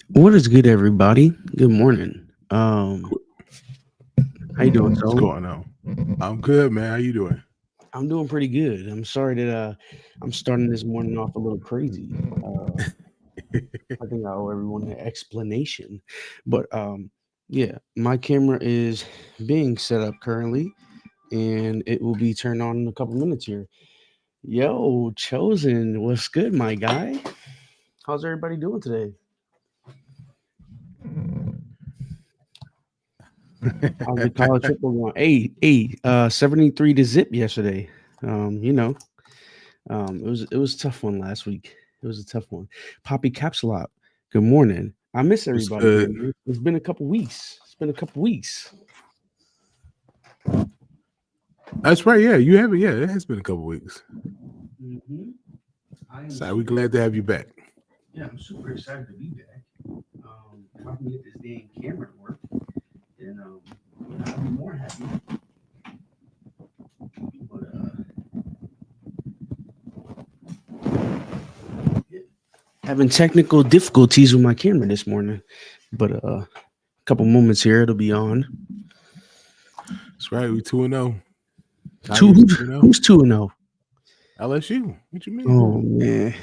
What is good, everybody? Good morning. How you doing, What's Soul? going on? I'm good, man. How you doing? I'm doing pretty good. I'm sorry that I'm starting this morning off a little crazy. I think I owe everyone an explanation, but yeah, my camera is being set up currently, and it will be turned on in a couple minutes here. Yo, Chosen, what's good, my guy? How's everybody doing today? How's the college football going? Hey, 73 to zip yesterday. Um, you know, it was a tough one last week. It was a tough one. Poppy Capsulop, good morning. I miss What's everybody, good? man. It's been a couple weeks. It's been a couple weeks. That's right. Yeah, you have it. Yeah, it has been a couple weeks. hmm I am So we super. glad to have you back. Yeah, I'm super excited to be back. If I can get this dang camera to work, then I'll be more happy. But yeah, having technical difficulties with my camera this morning. But a couple moments here, it'll be on. That's right. We 2-0. Two. Tigers Who's 2-0. who's 2-0? LSU. What you mean? Oh man.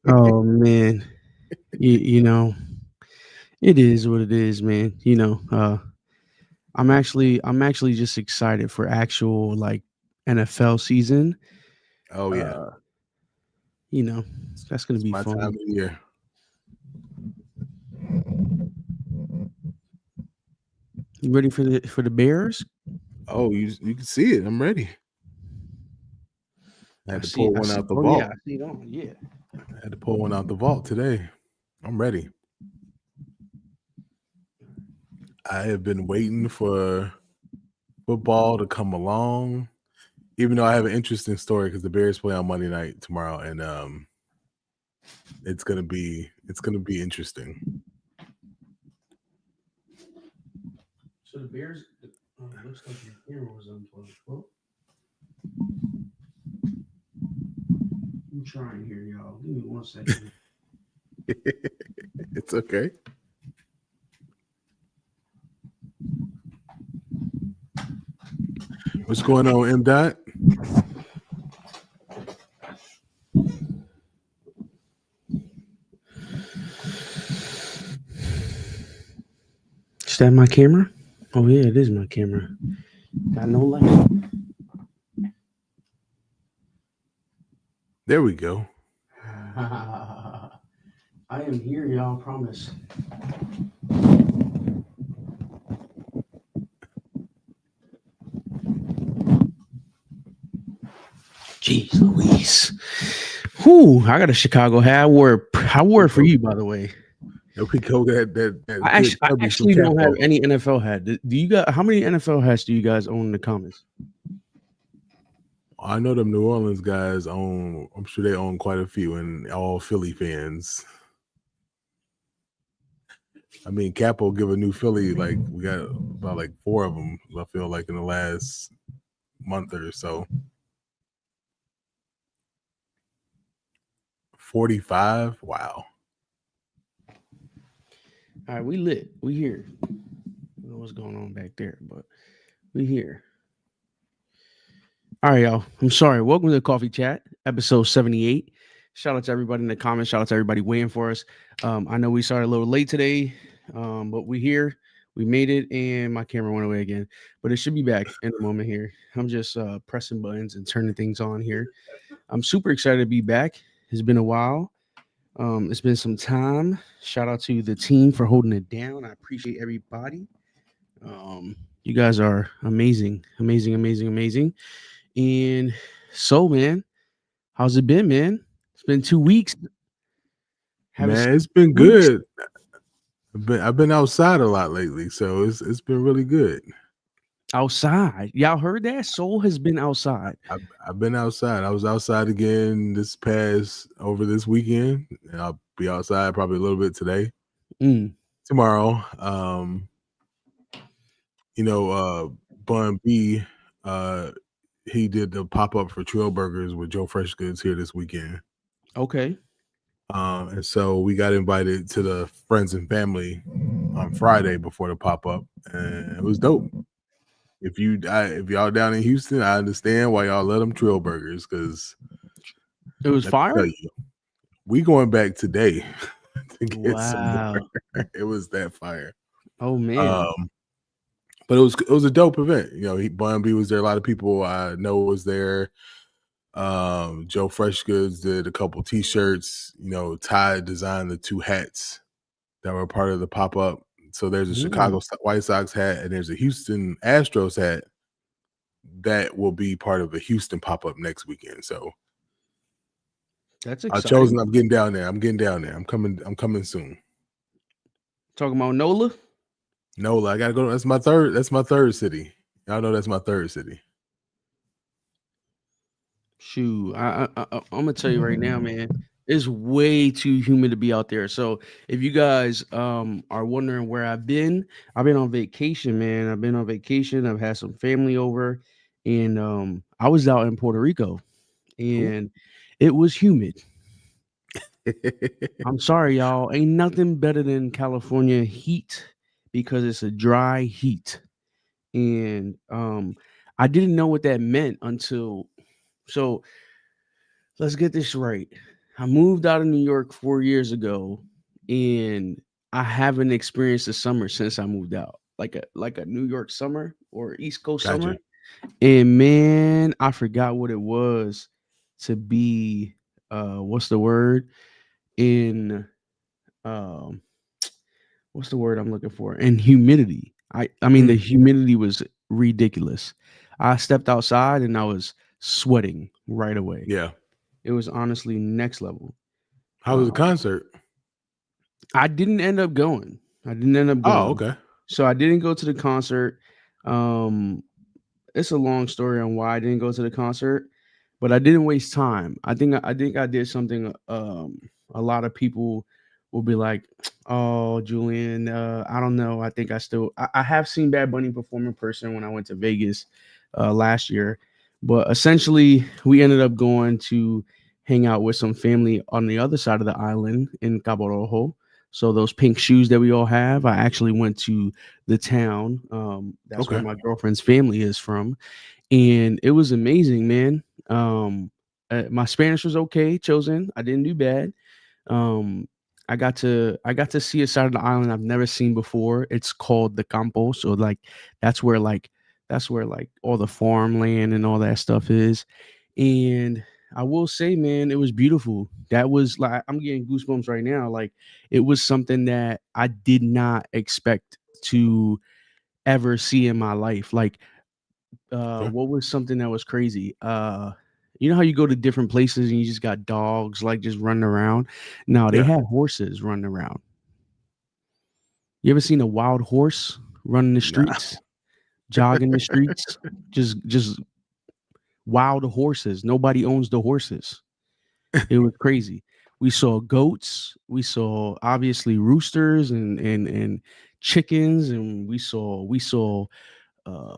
Oh man. You know, it is what it is, man. I'm actually just excited for actual like NFL season. Oh yeah, Uh, you know, that's gonna it's be my time fun. of the year. You ready for the Bears? Oh, you can see it. I'm ready. I I had to see. pull I one see. out the Oh yeah, vault. I see it on. Yeah. I had to pull one out the vault today. I'm ready. I have been waiting for football to come along. Even though I have an interesting story because the Bears play on Monday night tomorrow, and it's gonna be interesting. So the Bears. Looks like the camera was unplugged. Well, I'm trying here, y'all. Give me 1 second. It's okay. What's going on, M. Dot? Is that my camera? Oh yeah, it is my camera. Got no light. There we go. I am here, y'all. Promise. Jeez Louise. Whew, I got a Chicago hat. I wore it for you, by the way. There we go. That I good actually, I chubby from actually don't have Capo. any NFL hat. Do you got how many NFL hats do you guys own in the comments? I know them New Orleans guys own. I'm sure they own quite a few, and all Philly fans. I mean, Capo give a new Philly like we got about like four of them. I feel like in the last month or so. 45. Wow. All right, we lit. We here. I don't know what's going on back there, but we here. All right, y'all. I'm sorry. Welcome to the Coffee Chat, episode 78. Shout out to everybody in the comments. Shout out to everybody waiting for us. I know we started a little late today, but we here. We made it, and my camera went away again. But it should be back in a moment here. I'm just pressing buttons and turning things on here. I'm super excited to be back. It's been a while. It's been some time. Shout out to the team for holding it down. I appreciate everybody. You guys are amazing, amazing, amazing, amazing. And so, man, how's it been, man? It's been 2 weeks. Haven't seen Man, it's been you in weeks. good. I've been outside a lot lately, so it's been really good. Outside. Y'all heard that? Soul has been outside. I've been outside. I was outside again over this weekend, and I'll be outside probably a little bit today, Mm, tomorrow. Bun B, uh, he did the pop up for Trail Burgers with Joe Fresh Goods here this weekend. okay. And so we got invited to the friends and family on Friday before the pop up, and it was dope. If y'all down in Houston, I understand why y'all let them Trill Burgers, because It was let me tell fire. you, we going back today to get some Wow. more. It was that fire. Oh man. But it was a dope event. Bun B was there. A lot of people I know was there. Joe Freshgoods did a couple T-shirts. Ty designed the 2 hats that were part of the pop up. So there's a Chicago White Sox hat and there's a Houston Astros hat that will be part of a Houston pop up next weekend. So That's I've chosen. exciting. I'm getting down there. I'm coming soon. Talking about NOLA. NOLA, I gotta go. That's my third city. Y'all know that's my third city. Shoot, I'm gonna tell you right now, man. It's way too humid to be out there. So if you guys are wondering where I've been on vacation, man. I've been on vacation. I've had some family over, and I was out in Puerto Rico, Cool. and it was humid. I'm sorry, y'all. Ain't nothing better than California heat because it's a dry heat, and I didn't know what that meant until so. Let's get this right. I moved out of New York 4 years ago, and I haven't experienced the summer since I moved out, like a New York summer or East Coast Gotcha. summer. And man, I forgot what it was to be what's the word in um what's the word I'm looking for? In humidity. I mean the humidity was ridiculous. I stepped outside and I was sweating right away. Yeah. It was honestly next level. How was the concert? I didn't end up going. I didn't end up Oh, going. okay. So I didn't go to the concert. Um, it's a long story on why I didn't go to the concert, but I didn't waste time. I think I did something a lot of people will be like, "Oh, Julian, I don't know. I have seen Bad Bunny perform in person when I went to Vegas last year, but essentially we ended up going to hang out with some family on the other side of the island in Cabo Rojo. So those pink shoes that we all have, I actually went to the town. That's where Okay. my girlfriend's family is from, and it was amazing, man. My Spanish was okay, chosen. I didn't do bad. Um, I got to see a side of the island I've never seen before. It's called the Campo, so that's where all the farmland and all that stuff is. And I will say, man, it was beautiful. That was like I'm getting goosebumps right now. Like it was something that I did not expect to ever see in my life. Like Okay. what was something that was crazy? You know how you go to different places and you just got dogs like just running around? No, they Yeah. had horses running around. You ever seen a wild horse running the Nah. streets, jogging the streets? Just wild horses. Nobody owns the horses. It was crazy. We saw goats. We saw obviously roosters and chickens, and we saw uh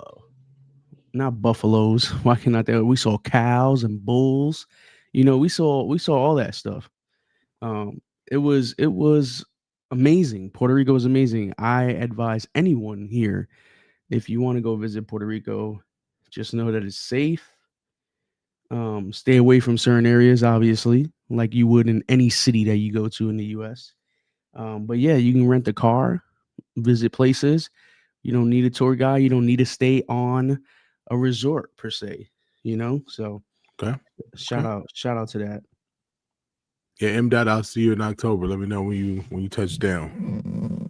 not buffaloes. Why can I tell? We saw cows and bulls. We saw all that stuff. It was amazing. Puerto Rico was amazing. I advise anyone here, if you want to go visit Puerto Rico, just know that it's safe. Stay away from certain areas, obviously, like you would in any city that you go to in the U.S. But yeah, you can rent a car, visit places. You don't need a tour guide. You don't need to stay on a resort per se. So Okay. shout Okay. out, shout out to that. Yeah, M. Dot. I'll see you in October. Let me know when you touch down.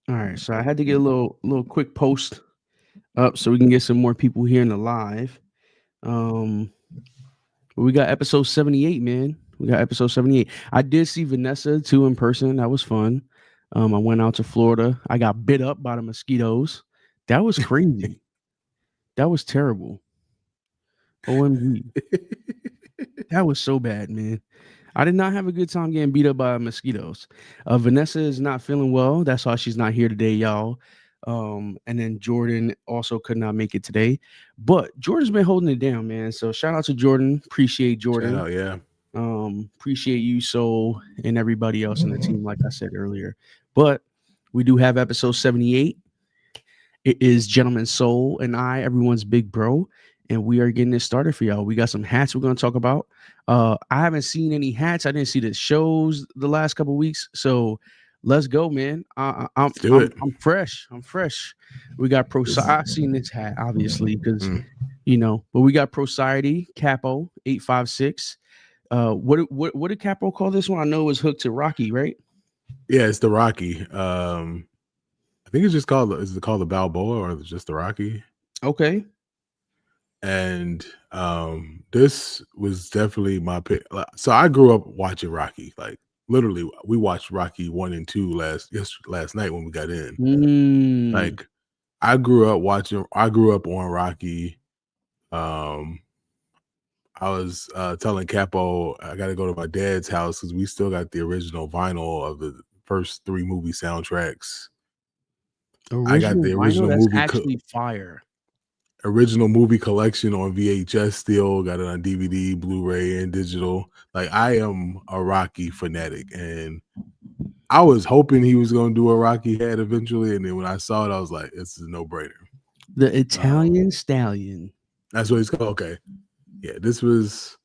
All right, so I had to get a little quick post up so we can get some more people here in the live. Um, but we got episode 78, man. We got episode 78. I did see Vanessa too in person. That was fun. I went out to Florida. I got bit up by the mosquitoes. That was crazy. That was terrible. OMG. That was so bad, man. I did not have a good time getting beat up by mosquitoes. Vanessa is not feeling well. That's why she's not here today, y'all. And then Jordan also could not make it today. But Jordan's been holding it down, man. So shout out to Jordan. Appreciate Shout Jordan. out, yeah. Appreciate you, so, and everybody else in the team, like I said earlier. But we do have episode 78. It is Gentleman Soul and everyone's big bro, and we are getting this started for y'all. We got some hats we're gonna talk about. I haven't seen any hats. I didn't see the shows the last couple weeks, so let's go, man. Let's do it. I'm fresh. I'm fresh. We got I seen this hat obviously because but we got Society Capo 856. What did Capo call this one? I know it was hooked to Rocky, right? Yeah, it's the Rocky. I think it's just called. Is it called the Balboa or just the Rocky? Okay. And this was definitely my pick. So I grew up watching Rocky. Like literally, we watched Rocky 1 and 2 last night when we got in. Like I grew up on Rocky. I was telling Capo I got to go to my dad's house because we still got the original vinyl of the first 3 movie soundtracks. I got the original vinyl, movie actually fire. Original movie collection on VHS still, got it on DVD, Blu-ray, and digital. Like I am a Rocky fanatic, and I was hoping he was going to do a Rocky hat eventually, and then when I saw it, I was like, "It's a no-brainer." The Italian Stallion. That's what he's called. Okay, yeah, this is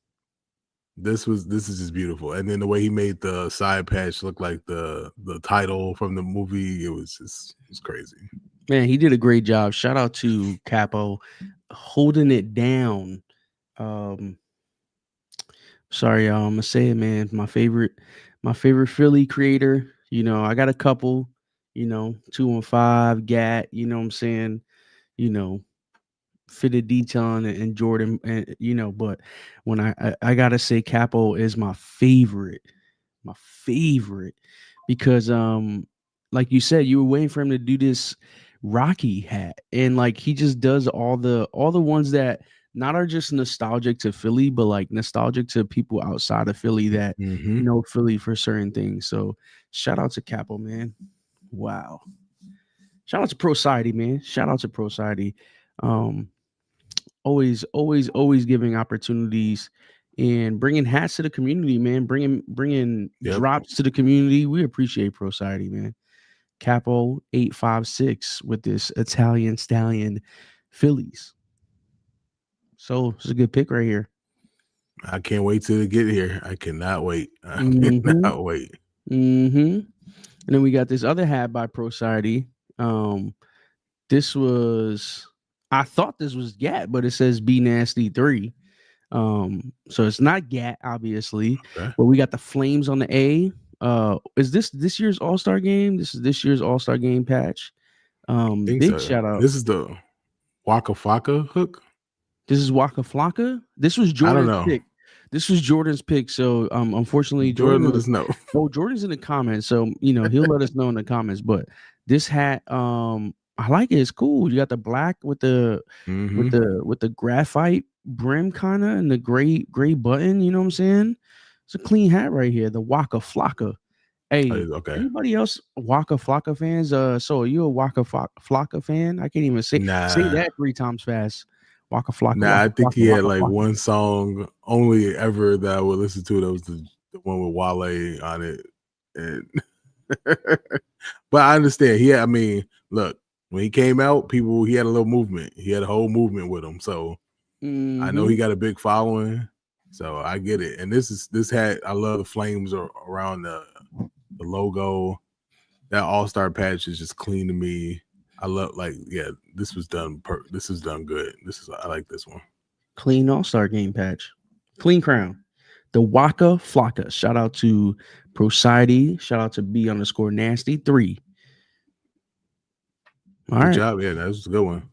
just beautiful, and then the way he made the side patch look like the title from the movie, it was crazy. Man, he did a great job. Shout out to Capo holding it down. Sorry, y'all. I'm gonna say it, man. My favorite Philly creator. I got a couple. 215 Gat. You know what I'm saying? Fitted Deton and Jordan, and but when I gotta say Capo is my favorite because like you said, you were waiting for him to do this Rocky hat, and like he just does all the ones that not are just nostalgic to Philly, but like nostalgic to people outside of Philly that know Philly for certain things. So shout out to Capo, man. Wow. Shout out to Society, man. Shout out to Society. Always giving opportunities and bringing hats to the community, man. Bringing drops to the community. We appreciate Society, man. Capo 856 with this Italian Stallion Phillies. So it's a good pick right here. I can't wait to get here. I cannot wait. Cannot wait. And then we got this other hat by Society. This was, I thought this was Gat, but it says Be Nasty 3. So it's not Gat, obviously. Okay. But we got the flames on the A. Is this year's All-Star game? This is this year's All-Star game patch. Big shout out. This is the Waka Flocka hook. This is Waka Flocka. This was Jordan's pick. This was Jordan's pick. So unfortunately, Jordan let us know. Oh, Jordan's in the comments, so he'll let us know in the comments. But this hat, I like it. It's cool. You got the black with the with the graphite brim kind of and the gray button. You know what I'm saying? It's a clean hat right here. The Waka Flocka. Hey, okay. Anybody else Waka Flocka fans? So are you a Waka Flocka fan? I can't even say that 3 times fast. Waka Flocka. Nah, I think he had like one song only ever that I would listen to. That was the one with Wale on it. And but I understand. I mean, look, when he came out, he had a little movement. He had a whole movement with him. So I know he got a big following. So I get it. And this hat, I love the flames around the logo. That All-Star patch is just clean to me. I love, this was done. This is done good. I like this one. Clean All-Star game patch, clean crown. The Waka Flocka. Shout out to Society. Shout out to B_nasty 3. Good job. Yeah, that was a good one.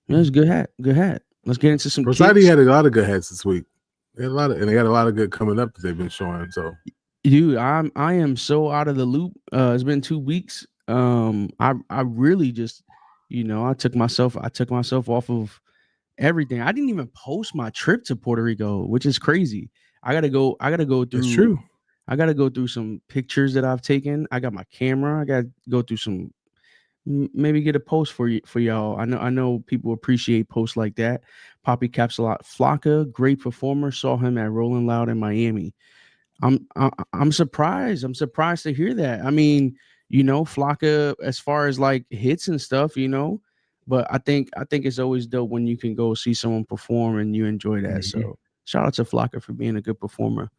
Yeah, it's a good hat. Good hat. Let's get into some. Society had a lot of good hats this week. They got a lot of good coming up that they've been showing. So, dude, I am so out of the loop. It's been 2 weeks. I really just, I took myself off of everything. I didn't even post my trip to Puerto Rico, which is crazy. I gotta go through. It's true. I gotta go through some pictures that I've taken. I got my camera. I gotta go through some maybe get a post for y'all. I know people appreciate posts like that. Poppy caps a lot. Flocka, great performer. Saw him at Rolling Loud in Miami. I'm surprised. I'm surprised to hear that. I mean, Flocka, as far as like hits and stuff, but I think it's always dope when you can go see someone perform and you enjoy that. Mhm. So shout out to Flocka for being a good performer.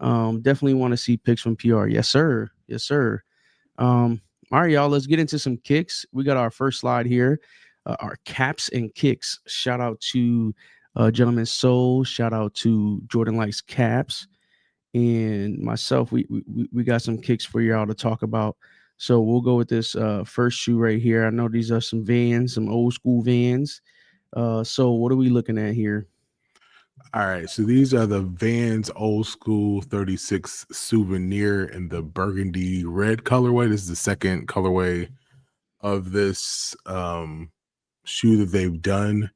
Definitely want to see pics from PR. Yes, sir. Yes, sir. All right, y'all. Let's get into some kicks. We got our first slide here. Our caps and kicks. Shout out to Gentleman Soul. Shout out to Jordan Likes Caps and myself. We got some kicks for y'all to talk about. So we'll go with this first shoe right here. I know these are some Vans, some old school Vans. So what are we looking at here? All right, so these are the Vans Old School 36 Souvenir in the burgundy red colorway. This is the second colorway of this shoe that they've done.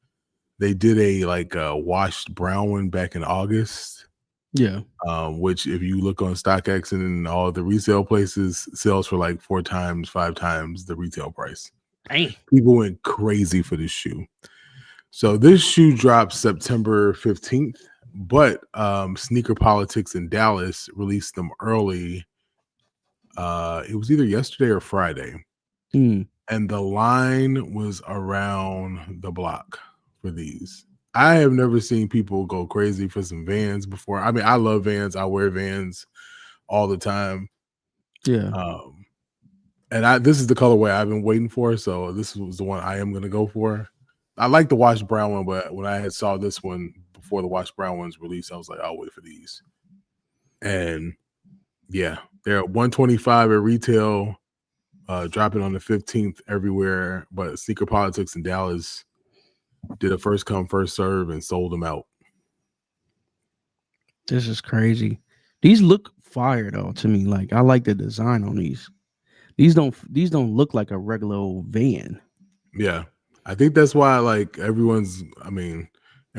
They did a washed brown one back in August, Yeah. which if you look on StockX and all the resale places, sells for like 4 times, 5 times the retail price. Dang. People went crazy for this shoe. So this shoe dropped September 15th, but Sneaker Politics in Dallas released them early. It was either yesterday or Friday. Mm. And the line was around the block for these. I have never seen people go crazy for some Vans before. I mean, I love Vans. I wear Vans all the time. Yeah. And this is the colorway I've been waiting for. So this was the one I am going to go for. I like the washed brown one, but when I had saw this one before the washed brown one's released, I was like, I'll wait for these. And yeah, they're at 125 at retail, dropping on the 15th everywhere. But Sneaker Politics in Dallas did a first come, first serve and sold them out. This is crazy. These look fire though to me. Like I like the design on these. These don't look like a regular old Van. Yeah. I think that's why and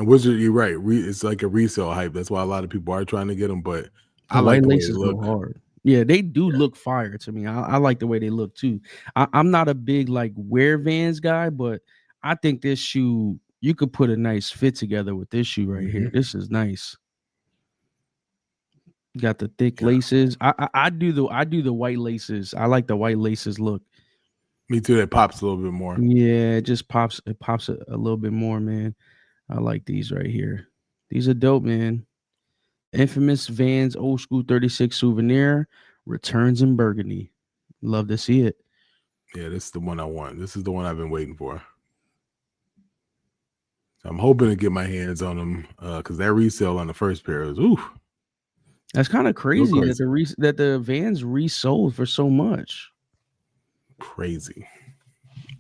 Wizard, you're right. It's like a resale hype. That's why a lot of people are trying to get them, but The I like white the way they laces go look. hard. Yeah, they do Yeah. look fire to me. I like the way they look too. I'm not a big like wear Vans guy, but I think this shoe you could put a nice fit together with this shoe right here. Mhm. This is nice. Got the thick Yeah. laces. I do the white laces. I like the white laces look. Me too. That pops a little bit more. Yeah, it just pops. It pops a little bit more, man. I like these right here. These are dope, man. Infamous Vans Old School 36 Souvenir returns in burgundy. Love to see it. Yeah, this is the one I want. This is the one I've been waiting for. So I'm hoping to get my hands on them because that resale on the first pair is That's kind of crazy that crazy. that the Vans resold for so much. Crazy.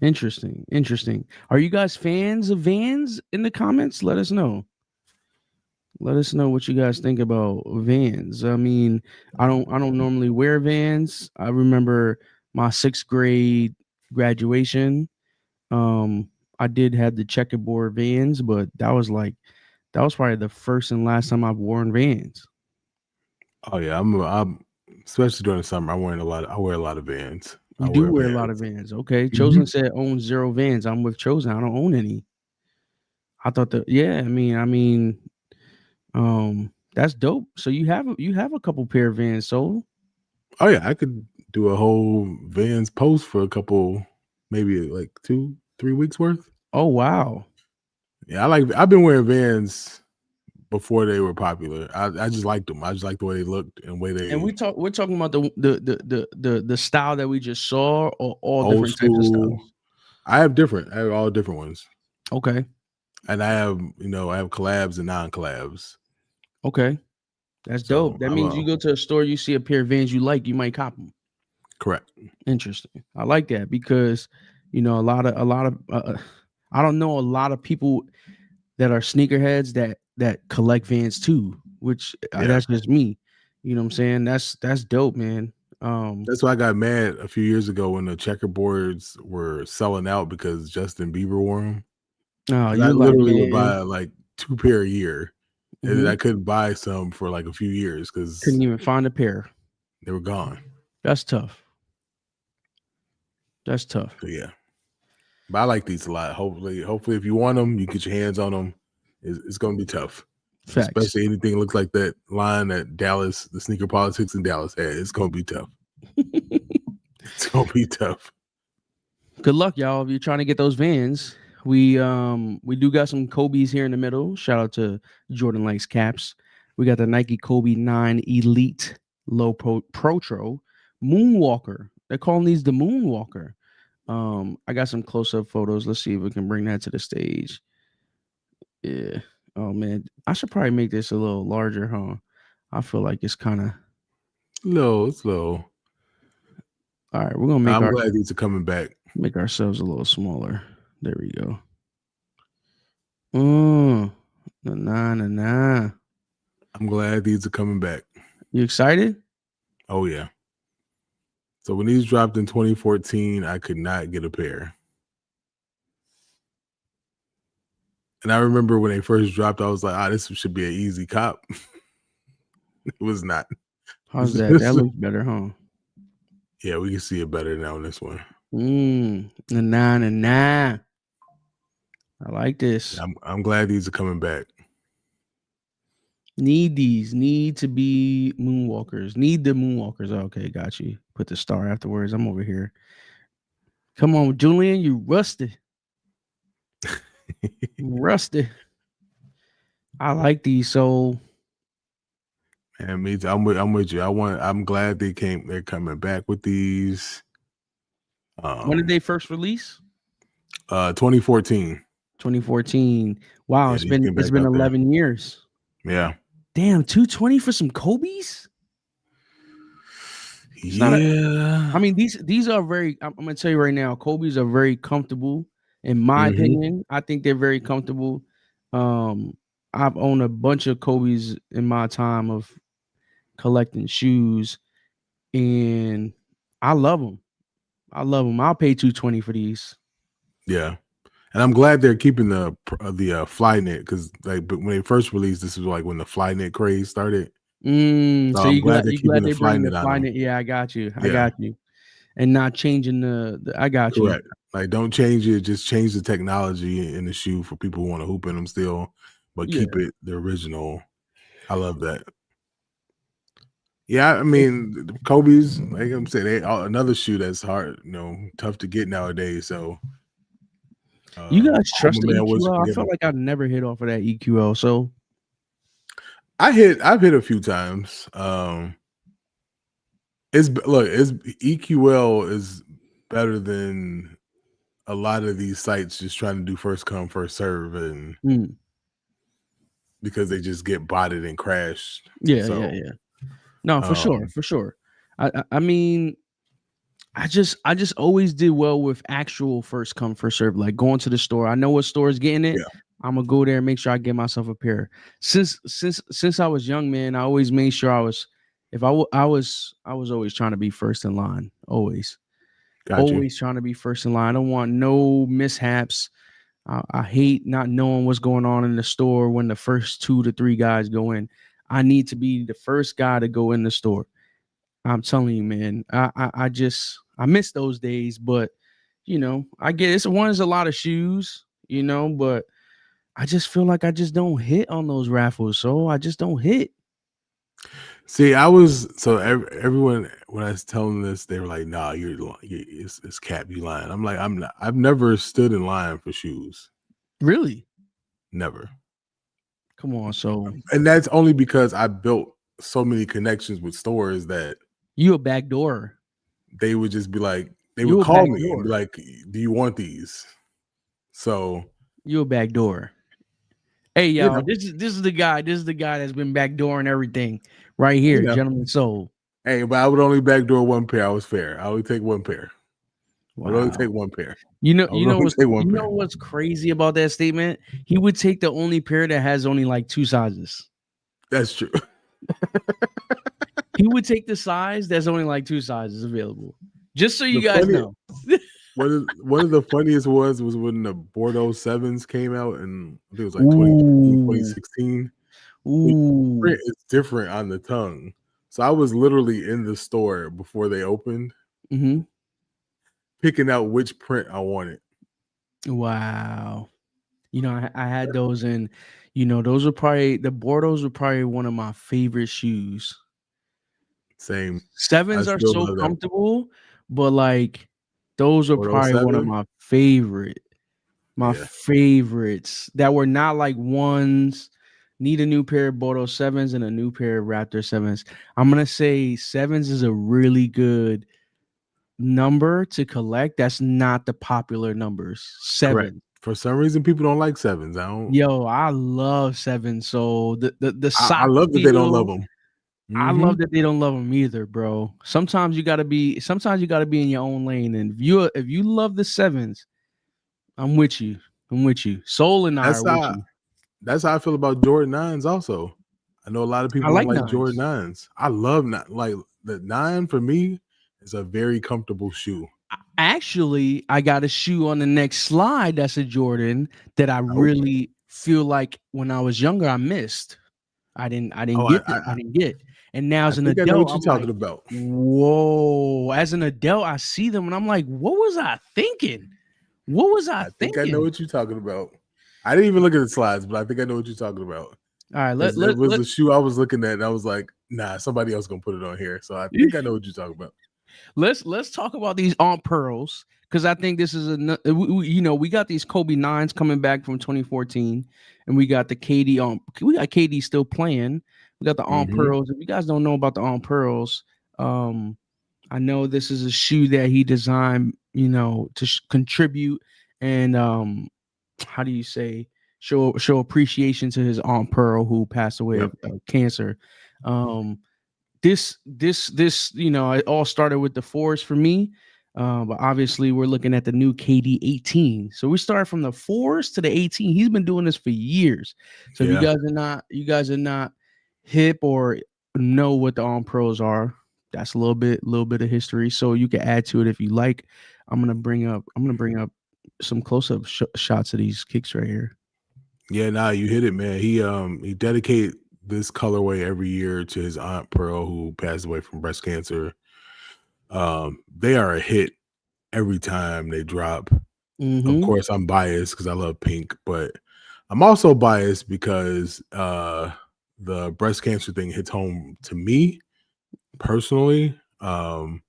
Interesting. Are you guys fans of Vans? In the comments, let us know. Let us know what you guys think about Vans. I mean, I don't normally wear Vans. I remember my 6th grade graduation. I did have the checkerboard Vans, but that was probably the first and last time I've worn Vans. Oh yeah, I'm especially during the summer. I wear a lot of Vans. You I do wear wear a lot of Vans. Vans. Okay. Chosen Mhm. said owns 0 Vans. I'm with Chosen. I don't own any. I thought that yeah, that's dope. So you have a couple pair of Vans sold. Oh yeah, I could do a whole Vans post for a couple, maybe like 2-3 weeks worth. Oh wow. Yeah, I've been wearing Vans before they were popular. I just liked them. I just like the way they looked and the way And they we're talking about the style that we just saw or all old different types of school. styles. I have all different ones. Okay. And I have collabs and non-collabs. Okay. That's So dope. That I'm means you go to a store, you see a pair of Vans you like, you might cop them. correct. Interesting. I like that because a lot of I don't know a lot of people that are sneakerheads that collect Vans too, which Yeah. that's just me. You know what I'm saying? That's dope, man. That's why I got mad a few years ago when the checkerboards were selling out because Justin Bieber wore them. Oh, 'Cause I you like, literally would man. buy like 2 pair a year, and then Hmm. I couldn't buy some for like a few years because Couldn't even find a pair. they were gone. That's tough. That's tough. So yeah, but I like these a lot. Hopefully, if you want them, you get your hands on them. It's going to be tough, Facts. especially anything looks like that line that Dallas, the sneaker politics in Dallas had. It's going to be tough. It's going to be tough. Good luck, y'all. If you're trying to get those Vans, we do got some Kobe's here in the middle. Shout out to JordanLikesCaps. We got the Nike Kobe 9 Elite Low Protro Moonwalker. They're calling these the Moonwalker. I got some close-up photos. Let's see if we can bring that to the stage. Yeah. Oh man, I should probably make this a little larger, huh? I feel like it's kind of It's low. all right. We're gonna I'm glad these are coming back. make ourselves a little smaller. There we go. Nah. I'm glad these are coming back. You excited? Oh yeah. So when these dropped in 2014, I could not get a pair. And I remember when they first dropped, I was like, this should be an easy cop. It was not. How's that? That looks better, huh? Yeah, we can see it better now on this one. Nah. I like this. I'm glad these are coming back. Need to be Moonwalkers. Need the Moonwalkers. Okay, got you. Put the star afterwards. I'm over here. Come on, Julian, you rusty. Rusty. I like these. So, and me too. I'm with you. I'm glad they're coming back with these. When did they first release? 2014. 2014. Wow, Yeah, it's been 11 years. Yeah. Damn, 220 for some Kobe's? I mean, these are very. I'm gonna tell you right now, Kobe's are very comfortable. In my opinion, I think they're very comfortable. I've owned a bunch of Kobe's in my time of collecting shoes, and I love them. I'll pay 220 for these. Yeah, and I'm glad they're keeping the fly knit because like when they first released, this was like when the fly knit craze started. So I'm glad they're keeping the fly knit on them. Yeah, I got you. And not changing the I got you. Correct. Like don't change it, just change the technology in the shoe for people who want to hoop in them still, but keep it the original. I love that. Yeah, I mean Kobe's, like I'm saying, another shoe that's hard, tough to get nowadays. So you guys trust the EQL? I felt like I never hit off of that EQL. So I've hit a few times. EQL is better than a lot of these sites just trying to do first come first serve, and because they just get botted and crashed. Yeah. No, for sure. I mean, I just always did well with actual first come first serve, like going to the store. I know what store is getting it. Yeah. I'm gonna go there and make sure I get myself a pair. Since I was young, man, I always made sure I was always trying to be first in line. Always trying to be first in line. I don't want no mishaps. I hate not knowing what's going on in the store when the first 2 to 3 guys go in. I need to be the first guy to go in the store. I'm telling you, man. I miss those days, but I get it's a lot of shoes, but I just feel like I just don't hit on those raffles, so I just don't hit. See, everyone when I was telling this, they were like, "Nah, it's Cap, you lying." I'm like, I'm not. I've never stood in line for shoes. Really? Never. Come on, and that's only because I built so many connections with stores that you a backdoor. They would just be like, they would call me and be like, "Do you want these?" So you a backdoor. Hey, y'all, this is the guy. This is the guy that's been backdooring everything right here, Gentleman Soul. Hey, but I would only backdoor one pair. I was fair. I would take one pair. Wow. I would only take one pair. You know what's crazy about that statement? He would take the only pair that has only like 2 sizes. That's true. He would take the size that's only like 2 sizes available. Just so you guys know. One of the funniest was when the Bordeaux 7s came out, and I think it was like 2016. The print is different on the tongue. So I was literally in the store before they opened, picking out which print I wanted. Wow. I had those, and those were probably the Bordeaux were probably one of my favorite shoes. Same. I Sevens are still so love that comfortable, but like those are Bordeaux probably one of 7. my Yeah, favorites that were not like ones. Need a new pair of Bordeaux sevens and a new pair of Raptor sevens. I'm gonna say sevens is a really good number to collect. That's not the popular numbers. correct. Seven. For some reason, people don't like 7s. I don't. Yo, I love seven. So the I sock love that they don't love feel. them. I Mm-hmm. love that they don't love them either, bro. Sometimes you gotta be in your own lane. And if you love the sevens, I'm with you. Soul and I That's are with how you. that's how I feel about Jordan 9s. Also, I know a lot of I people don't like like Jordan nines. 9s. I love like the 9 for me is a very comfortable shoe. Actually, I got a shoe on the next slide that's a Jordan that I Oh, really feel like when I was younger I missed. I didn't oh, get I didn't get. And now I as an think I know adult, what you're I'm like, talking about. whoa. As an adult, I see them and I'm like, what was I thinking? What was I I think I know thinking? what you're talking about. I didn't even look at the slides, but I think I know what you're talking about. All right, Because it was the shoe I was looking at, and I was like, nah, somebody else gonna put it on here. So I think I know what you're talking about. let's talk about these Aunt Pearls because I think this is we got these Kobe nines coming back from 2014, and we got the KD on. We got KD still playing. We got the Aunt Mm-hmm. Pearls. If you guys don't know about the Aunt Pearls, I know this is a shoe that he designed, to contribute and how do you say show appreciation to his Aunt Pearl who passed away Yep. of cancer. Um, this it all started with the fours for me, but obviously we're looking at the new KD 18. So we started from the fours to the 18. He's been doing this for years. So if Yeah. you guys are not hip or know what the on pros are, that's a little bit of history. So you can add to it if you like. I'm gonna bring up some close-up shots of these kicks right here. Yeah, nah, you hit it, man. He dedicated this colorway every year to his Aunt Pearl, who passed away from breast cancer. They are a hit every time they drop. Of Mm-hmm. course, I'm biased because I love pink, but I'm also biased because the breast cancer thing hits home to me personally. And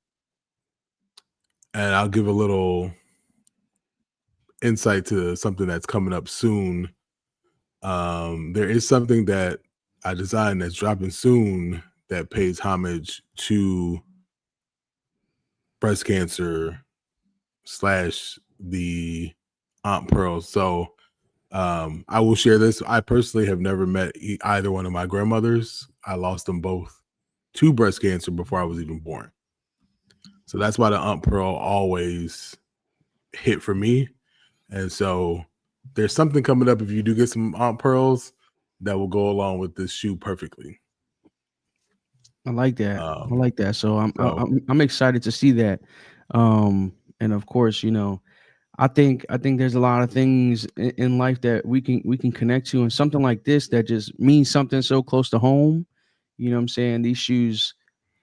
I'll give a little insight to something that's coming up soon. There is something that I designed that's dropping soon that pays homage to breast cancer slash the Aunt Pearl. So I will share this. I personally have never met either one of my grandmothers. I lost them both to breast cancer before I was even born. So that's why the Aunt Pearl always hit for me. And so there's something coming up if you do get some Aunt Pearls that will go along with this shoe perfectly. I like that. So So I'm excited to see that. And of course, I think there's a lot of things in life that we can connect to, and something like this that just means something so close to home. You know what I'm saying? These shoes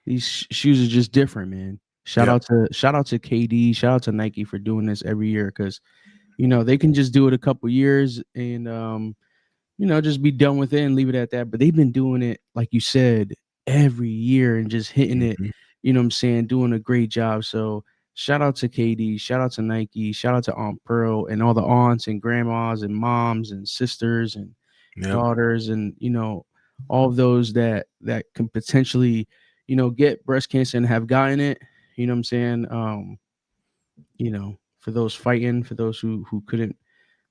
are just different, man. Shout yeah, out to KD, shout out to Nike for doing this every year because they can just do it a couple years and just be done with it and leave it at that. But they've been doing it, like you said, every year and just hitting it, mhm, what I'm saying, doing a great job. So shout out to KD, shout out to Nike, shout out to Aunt Pearl and all the aunts and grandmas and moms and sisters and yeah, daughters and all of those that can potentially, get breast cancer and have gotten it. You know what I'm saying? For those fighting, for those who couldn't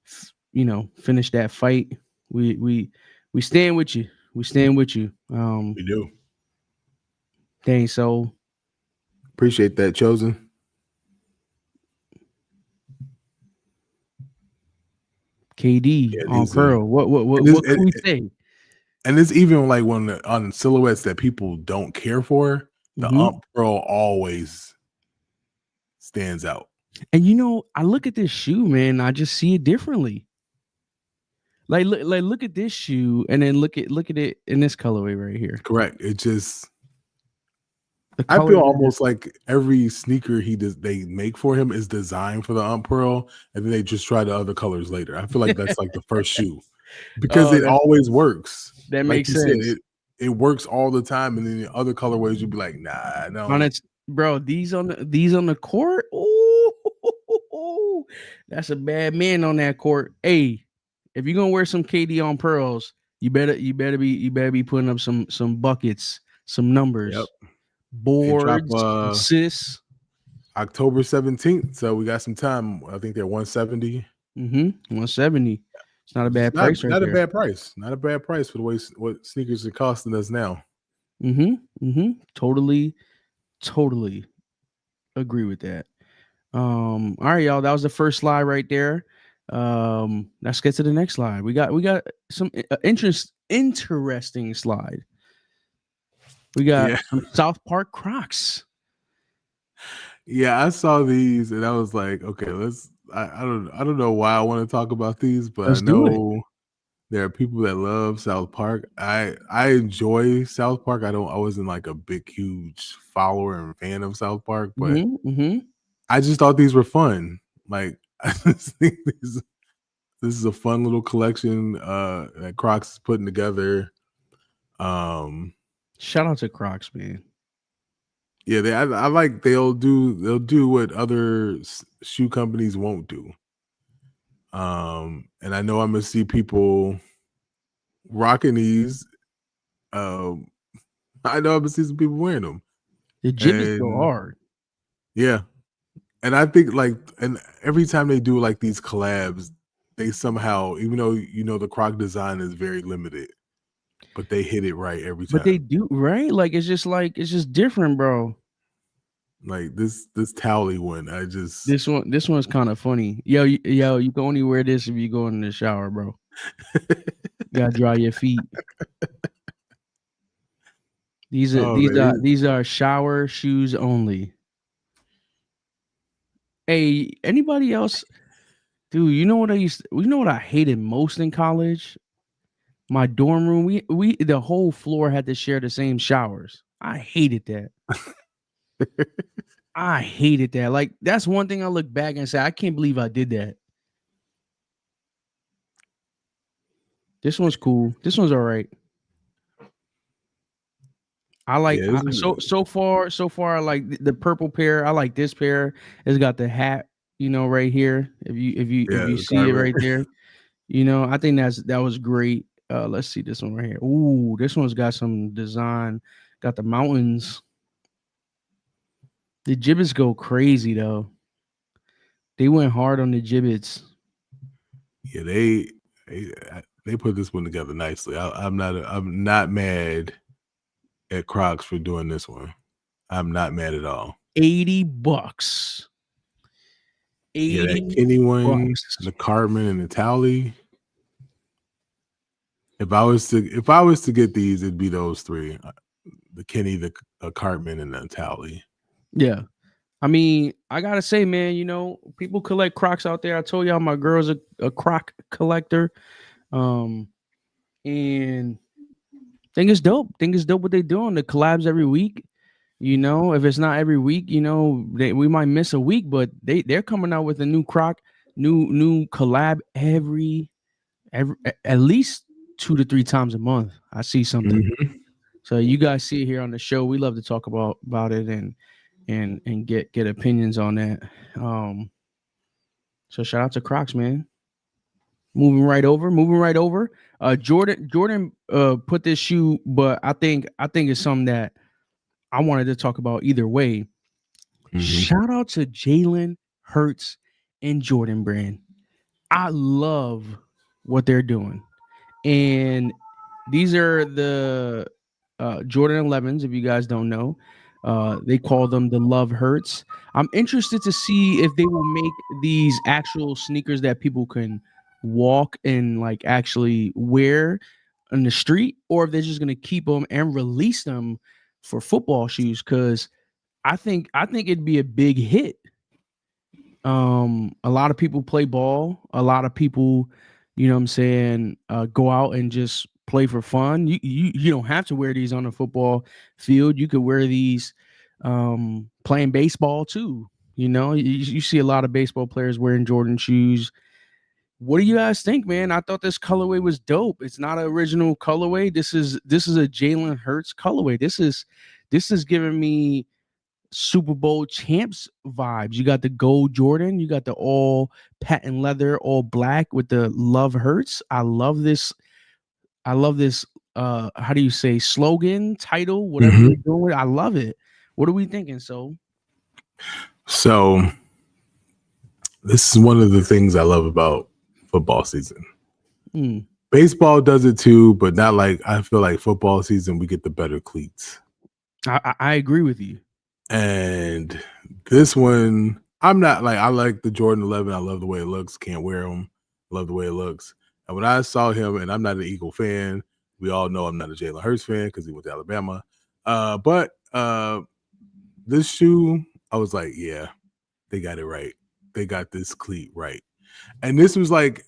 finish that fight. We stand with you. We stand with you. we do. Dang, so Appreciate that, Chosen. KD Yeah, on these Pearl. What what and what this what can we say? and it's even like when on silhouettes that people don't care for, the Hmm. Aunt Pearl always stands out. And I look at this shoe, man. I just see it differently. Look at this shoe, and then look at it in this colorway right here. Correct. It just The I color feel that almost like every sneaker they make for him is designed for the Pearl, and then they just try the other colors later. I feel like that's like the first shoe because oh, it always works. that Like makes you said, sense. it works all the time, and then the other colorways you'd be like, nah, On no. its bro, these on the court. Oh, that's a bad man on that court. Hey, if you're gonna wear some KD on pearls, you better be putting up some buckets, some Yep. numbers, They drop boards, assists. October 17th, so we got some time. I think they're 170. 170. It's not a It's bad price right not a there. bad price. Not a bad price for the way what sneakers are costing us now. Totally agree with that. All right, y'all. That was the first slide right there. Let's get to the next slide. We got some interesting slide. We got Yeah. some South Park Crocs. Yeah, I saw these and I was like, okay, I don't know why I want to talk about these, but I Let's do it. know there are people that love South Park. I enjoy South Park. I wasn't like a big huge follower and fan of South Park, but I just thought these were fun. Like I just think this is a fun little collection that Crocs is putting together. Shout out to Crocs, man. Yeah, I like they'll do what other shoe companies won't do. And I know I'm gonna see people rocking these. Um, I know I'm gonna see some people wearing them, The Jibbits go and hard. yeah, and I think like, and every time they do like these collabs, they somehow, even though the Croc design is very limited, but they hit it right every But they time. do, right? Like it's just different, bro. Like this Towley one, I just This one's kind of funny. Yo, you can only wear this if you go in the shower, bro. You gotta dry your feet. These are oh man, these are shower shoes only. Hey, anybody else? Dude, you know what you know what I hated most in college? My dorm room, we the whole floor had to share the same showers. I hated that. I hated that. Like that's one thing I look back and say, I can't believe I did that. This one's cool. This one's all right. I like yeah, this so far I like the purple pair. I like this pair. It's got the hat, right here. If you the see it garment. right there, I think that was great. Let's see this one right here. Ooh, this one's got some design. Got the mountains. The gibbets go crazy though. They went hard on the gibbets. Yeah, they put this one together nicely. I'm not mad at Crocs for doing this one. I'm not mad at all. $80. Yeah, that 80 Kenny one, bucks. the Cartman and the Towley. If I was to get these, it'd be those three: the Kenny, the Cartman, and the Towley. Yeah. I mean, I gotta say, man, people collect Crocs out there. I told y'all my girl's a Croc collector. And think it's dope. Think it's dope what they doing. The collabs every week. If it's not every week, we might miss a week, but they're coming out with a new Croc, new collab every at least 2 to 3 times a month. I see something. Mm-hmm. So you guys see it here on the show. We love to talk about it and get opinions on that. So shout out to Crocs, man. Moving right over. Jordan put this shoe, but I think it's something that I wanted to talk about either way. Mm-hmm. Shout out to Jalen Hurts and Jordan Brand. I love what they're doing. And these are the Jordan 11s, if you guys don't know. They call them the Love Hurts. I'm interested to see if they will make these actual sneakers that people can walk and like actually wear on the street, or if they're just gonna keep them and release them for football shoes. Because I think it'd be a big hit. A lot of people play ball. A lot of people, what I'm saying, go out and just play for fun. You don't have to wear these on a football field. You could wear these playing baseball too. You see a lot of baseball players wearing Jordan shoes. What do you guys think, man? I thought this colorway was dope. It's not an original colorway. This is a Jalen Hurts colorway. This is giving me Super Bowl champs vibes. You got the gold Jordan. You got the all patent leather, all black with the love Hurts. I love this. How do you say slogan, title, whatever they're doing? I love it. What are we thinking? So this is one of the things I love about football season. Baseball does it too, but not like I feel like football season we get the better cleats. I agree with you. And this one, I'm not like, I like the Jordan 11. I love the way it looks. Can't wear them. Love the way it looks. And when I saw him, and I'm not an Eagle fan, we all know I'm not a Jalen Hurts fan because he went to Alabama. But this shoe, I was like, yeah, they got it right. They got this cleat right. And this was like,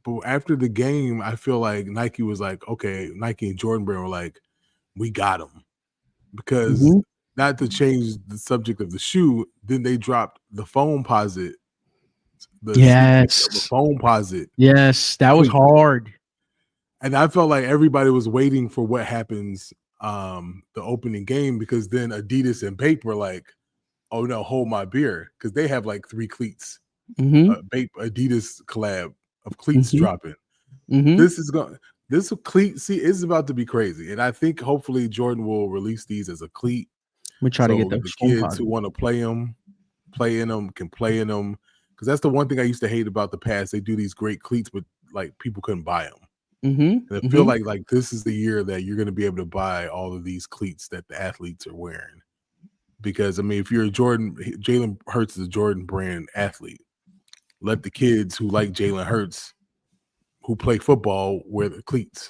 but after the game, I feel like Nike was like, okay, Nike and Jordan Brand were like, we got him. Because not to change the subject of the shoe, then they dropped the foam posit. The foam posit. Yes, that was hard. And I felt like everybody was waiting for what happens the opening game, because then Adidas and Bape were like, oh no, hold my beer, because they have like 3 cleats. Bape Adidas collab of cleats dropping. This cleat is about to be crazy, and I think hopefully Jordan will release these as a cleat. We try to get the kids who want to play in them can play in them, because that's the one thing I used to hate about the past. They do these great cleats, but like people couldn't buy them. And I feel like this is the year that you're going to be able to buy all of these cleats that the athletes are wearing. Because I mean, if you're Jalen Hurts is a Jordan brand athlete. Let the kids who like Jalen Hurts, who play football, wear the cleats.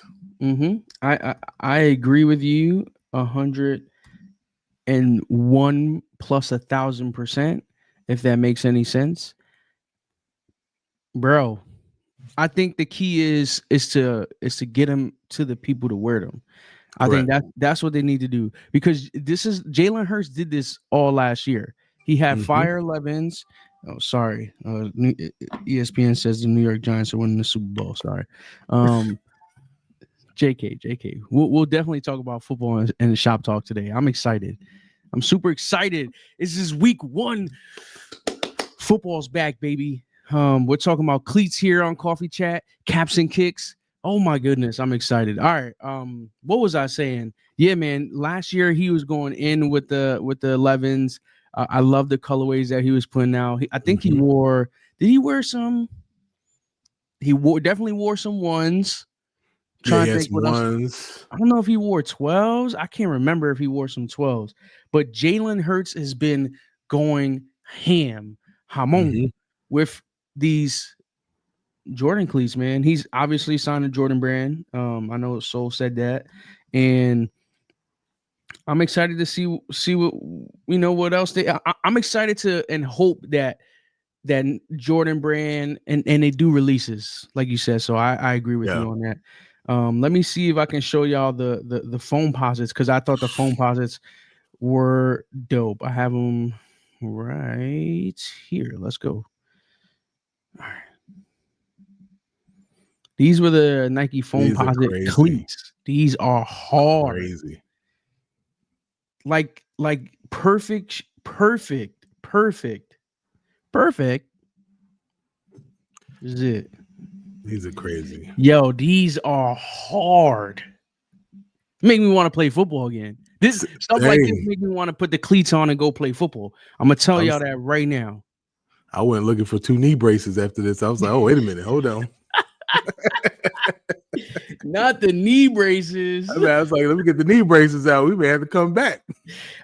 I agree with you 101 plus 1,000%, if that makes any sense, bro. I think the key is to get them to the people to wear them. I think that's what they need to do, because this is Jalen Hurts did this all last year. He had Fire 11s. Oh, sorry. ESPN says the New York Giants are winning the Super Bowl. Sorry. JK. We'll definitely talk about football and shop talk today. I'm excited. I'm super excited. This is week 1. Football's back, baby. We're talking about cleats here on Coffee Chat, caps and kicks. Oh my goodness, I'm excited. All right. What was I saying? Yeah, man. Last year he was going in with the 11s. I love the colorways that he was putting out. I think he wore. Did he wear some? He definitely wore some ones. Trying to think what ones. I don't know if he wore 12s. I can't remember if he wore some 12s. But Jalen Hurts has been going hamon with these Jordan cleats, man. He's obviously signed a Jordan brand. I know Soul said that, and I'm excited to see what what else I'm excited to and hope that Jordan brand and they do releases like you said. So I agree with you on that. Let me see if I can show y'all the foam posits, because I thought the foam posits were dope. I have them right here. Let's go. All right. These were the Nike foam posit cleats. These are hard. Crazy. Like perfect. This is it. These are crazy. Yo, these are hard. Make me want to play football again. This stuff like this make me want to put the cleats on and go play football. I'm gonna tell y'all that right now. I went looking for 2 knee braces after this. I was like, oh, wait a minute, hold on. Not the knee braces. I was like, let me get the knee braces out. We may have to come back.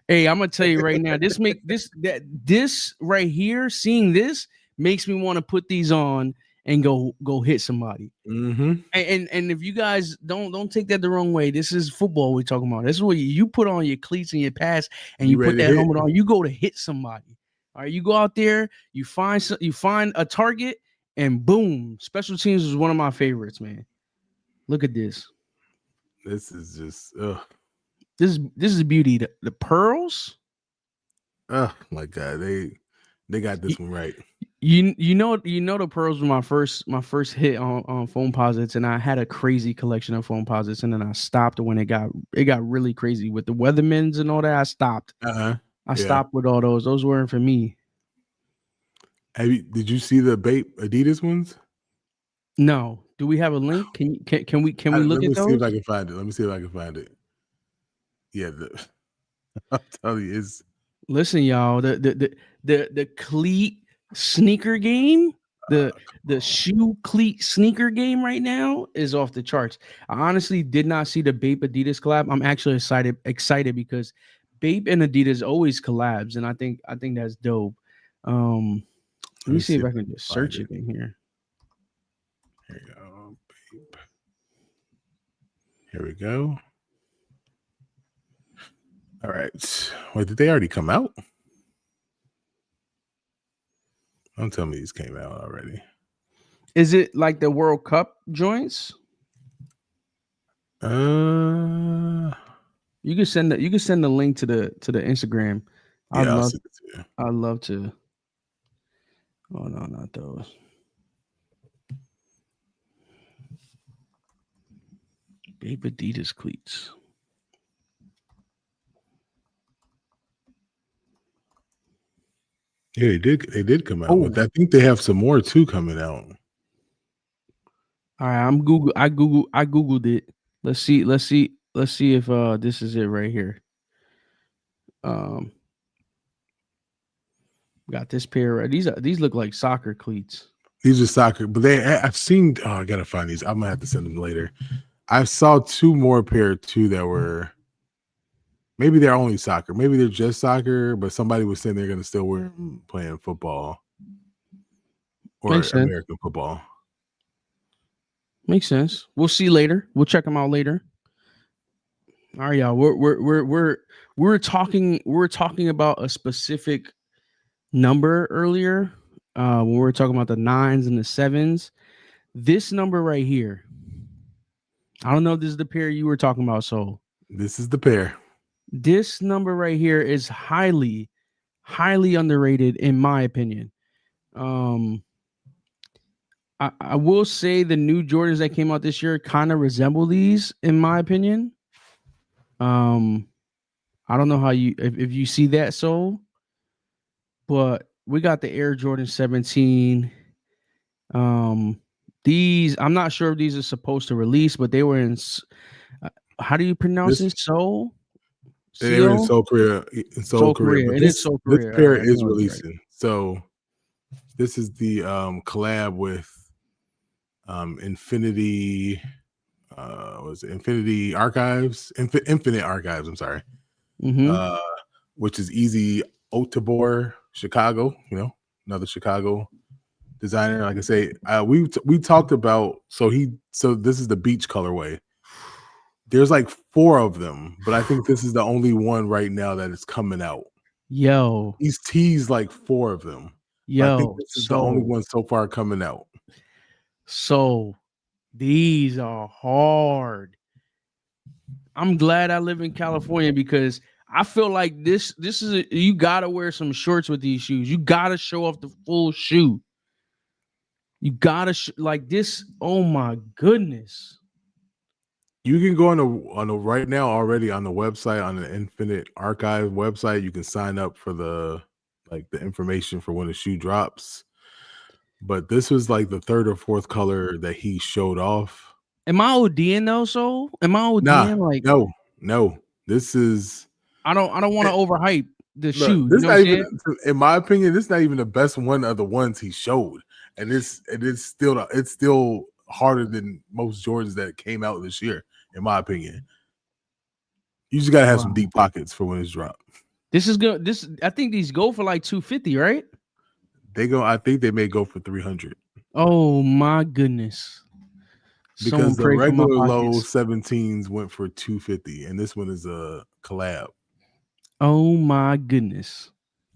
Hey, I'm gonna tell you right now. This right here, seeing this makes me want to put these on and go hit somebody. And if you guys don't take that the wrong way, this is football we're talking about. This is what you put on your cleats and your pads, and you put that helmet on. You go to hit somebody. All right, you go out there, you find a target, and boom. Special teams is one of my favorites, man. Look at this. This is just This is beauty. The pearls. Oh my god, they got this one right. You know the pearls were my first hit on phone posits, and I had a crazy collection of phone posits, and then I stopped when it got really crazy with the Weathermans and all that. I stopped. I Yeah. stopped with all those. Those weren't for me. Did you see the Bape Adidas ones? No. Do we have a link? Can we look Let at me see if those? I can find it. Let me see if I can find it. Yeah, I'll tell you, it's Listen, y'all, the cleat sneaker game, the shoe cleat sneaker game right now is off the charts. I honestly did not see the Bape Adidas collab. I'm actually excited because Bape and Adidas always collabs, and I think that's dope. Let let me me see see if if I I can can just find search it. it in here. Here you go. Bape. Here we go. All right. Wait, did they already come out? Don't tell me these came out already. Is it like the World Cup joints? Uh, You can send the link to the Instagram. yeah, I'll send it to you. I'd love to. Oh no, not those. Babe Adidas cleats. Yeah, they did come out, but Oh, I think they have some more too coming out. all right. I googled it. Let's see if this is it right here. Um, got this pair. These look like soccer cleats. These are soccer, but I've seen. Oh, I gotta find these. I'm gonna have to send them later. I saw two more pair too that were maybe they're only soccer, maybe they're just soccer, but somebody was saying they're gonna still wear them playing football or Makes sense. American football. Makes sense. We'll see later. We'll check them out later. All right, y'all. We're talking about a specific number earlier when we were talking about the 9s and the 7s. This number right here, I don't know if this is the pair you were talking about. So This is the pair. this number right here is highly underrated in my opinion. I will say the new Jordans that came out this year kind of resemble these in my opinion. I don't know how if you see that, so but we got the Air Jordan 17. These I'm not sure if these are supposed to release, but they were in. How do you pronounce This it? Seoul, they were in Seoul, Seoul, Korea, Korea. but It is Seoul, this Korea. All pair right, I is know it's right. releasing. So this is the collab with Infinity. Was it Infinity Archives? Infinite Archives. I'm sorry. Mm-hmm. Which is Easy Otibor, Chicago. You know, another Chicago designer. Like I say, we talked about. So this is the beach colorway. There's like 4 of them, but I think this is the only one right now that is coming out. Yo, He's teased like 4 of them, but I think yo. this is the only one so far coming out. So these are hard. I'm glad I live in California because I feel like this is you gotta wear some shorts with these shoes. You gotta show off the full shoe. You gotta like this. Oh my goodness. You can go on the right now already on the website, on the Infinite Archive website. You can sign up for the information for when the shoe drops. But this was like the 3rd or 4th color that he showed off. Am I ODing though? So am I Nah, ODing? Like no. This is I don't want to overhype the look. shoe. You This know what not I'm even, saying? in my opinion, this not even the best one of the ones he showed, and it's still harder than most Jordans that came out this year, in my opinion. You just gotta have some Wow. deep pockets for when it's dropped. This is good. This I think these go for like 250, right? I think they may go for 300 Oh my goodness. because Someone the pray for my regular low pockets. 17s went for 250, and this one is a collab. Oh my goodness.